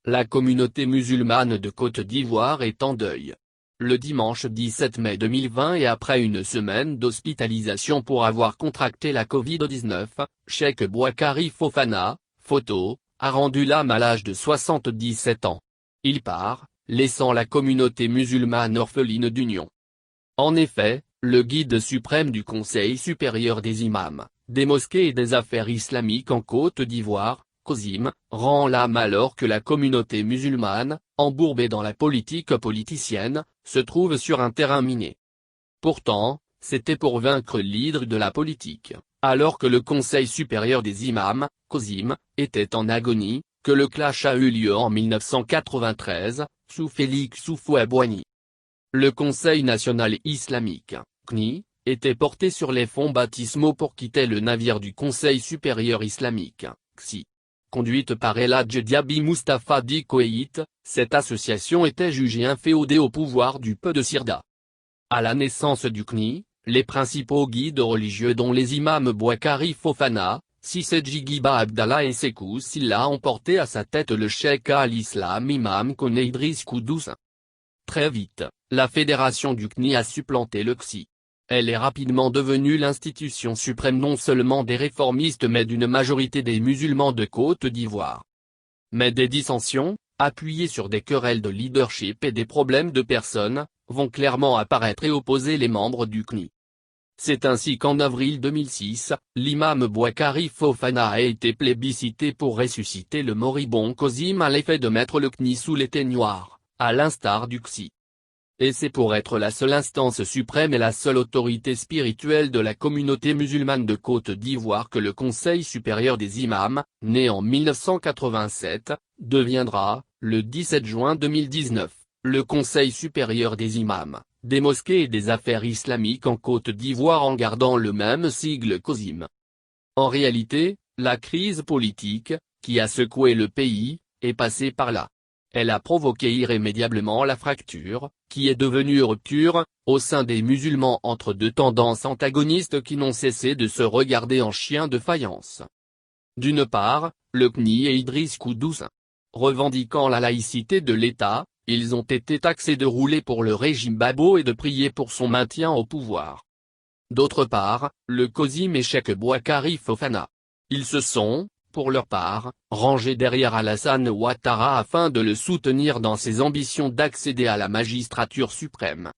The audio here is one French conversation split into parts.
La communauté musulmane de Côte d'Ivoire est en deuil. Le dimanche 17 mai 2020 et après une semaine d'hospitalisation pour avoir contracté la Covid-19, Cheikh Boakari Fofana, photo, a rendu l'âme à l'âge de 77 ans. Il part, laissant la communauté musulmane orpheline d'union. En effet, le guide suprême du Conseil supérieur des imams, des mosquées et des affaires islamiques en Côte d'Ivoire, Kozim, rend l'âme alors que la communauté musulmane, embourbée dans la politique politicienne, se trouve sur un terrain miné. Pourtant, c'était pour vaincre l'hydre de la politique, alors que le Conseil supérieur des imams, Kozim, était en agonie, que le clash a eu lieu en 1993, sous Félix Houphouët-Boigny. Le Conseil national islamique, CNI, était porté sur les fonds baptismaux pour quitter le navire du Conseil supérieur islamique, CSI. Conduite par El Hadj Diaby Moustapha Di Koweït, cette association était jugée inféodée au pouvoir du peu de Sirda. À la naissance du CNI, les principaux guides religieux dont les imams Boakari Fofana, Cissé Djigiba Abdallah et Sékou Sylla ont porté à sa tête le cheikh al-Islam imam Koné Idriss Koudous. Très vite, la fédération du CNI a supplanté le CSI. Elle est rapidement devenue l'institution suprême non seulement des réformistes mais d'une majorité des musulmans de Côte d'Ivoire. Mais des dissensions, appuyées sur des querelles de leadership et des problèmes de personnes, vont clairement apparaître et opposer les membres du CNI. C'est ainsi qu'en avril 2006, l'imam Boakari Fofana a été plébiscité pour ressusciter le moribond Kozim à l'effet de mettre le CNI sous les teignoirs, à l'instar du CSI. Et c'est pour être la seule instance suprême et la seule autorité spirituelle de la communauté musulmane de Côte d'Ivoire que le Conseil supérieur des imams, né en 1987, deviendra, le 17 juin 2019, le Conseil supérieur des imams, des mosquées et des affaires islamiques en Côte d'Ivoire en gardant le même sigle Kozim. En réalité, la crise politique, qui a secoué le pays, est passée par là. Elle a provoqué irrémédiablement la fracture, qui est devenue rupture, au sein des musulmans entre deux tendances antagonistes qui n'ont cessé de se regarder en chiens de faïence. D'une part, le CNI et Idriss Koudous. Revendiquant la laïcité de l'État, ils ont été taxés de rouler pour le régime Babo et de prier pour son maintien au pouvoir. D'autre part, le Kozim et Cheikh Boakari Fofana. Ils se sont, pour leur part, rangés derrière Alassane Ouattara afin de le soutenir dans ses ambitions d'accéder à la magistrature suprême.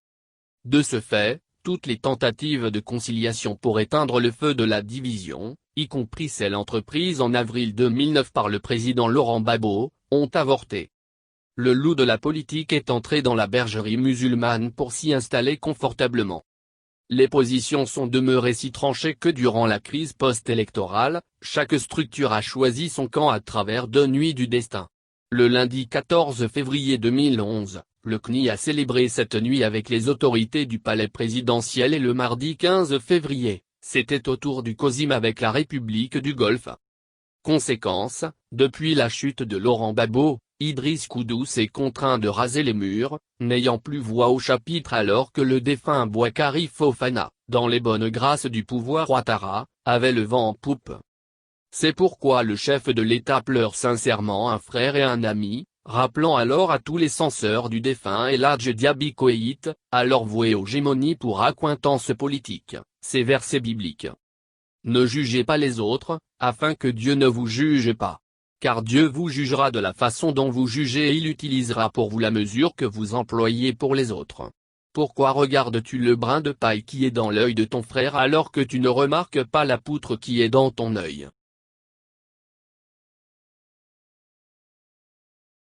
De ce fait, toutes les tentatives de conciliation pour éteindre le feu de la division, y compris celle entreprise en avril 2009 par le président Laurent Gbagbo, ont avorté. Le loup de la politique est entré dans la bergerie musulmane pour s'y installer confortablement. Les positions sont demeurées si tranchées que durant la crise post-électorale, chaque structure a choisi son camp à travers 2 nuits du destin. Le lundi 14 février 2011, le CNI a célébré cette nuit avec les autorités du palais présidentiel et le mardi 15 février, c'était au tour du Kozim avec la République du Golfe. Conséquence, depuis la chute de Laurent Gbagbo, Idriss Koudous est contraint de raser les murs, n'ayant plus voix au chapitre alors que le défunt Boakari Fofana, dans les bonnes grâces du pouvoir Ouattara, avait le vent en poupe. C'est pourquoi le chef de l'État pleure sincèrement un frère et un ami, rappelant alors à tous les censeurs du défunt El Hadj Diaby Koweït, alors voué aux gémonies pour accointance politique, ces versets bibliques. Ne jugez pas les autres, afin que Dieu ne vous juge pas. Car Dieu vous jugera de la façon dont vous jugez et il utilisera pour vous la mesure que vous employez pour les autres. Pourquoi regardes-tu le brin de paille qui est dans l'œil de ton frère alors que tu ne remarques pas la poutre qui est dans ton œil?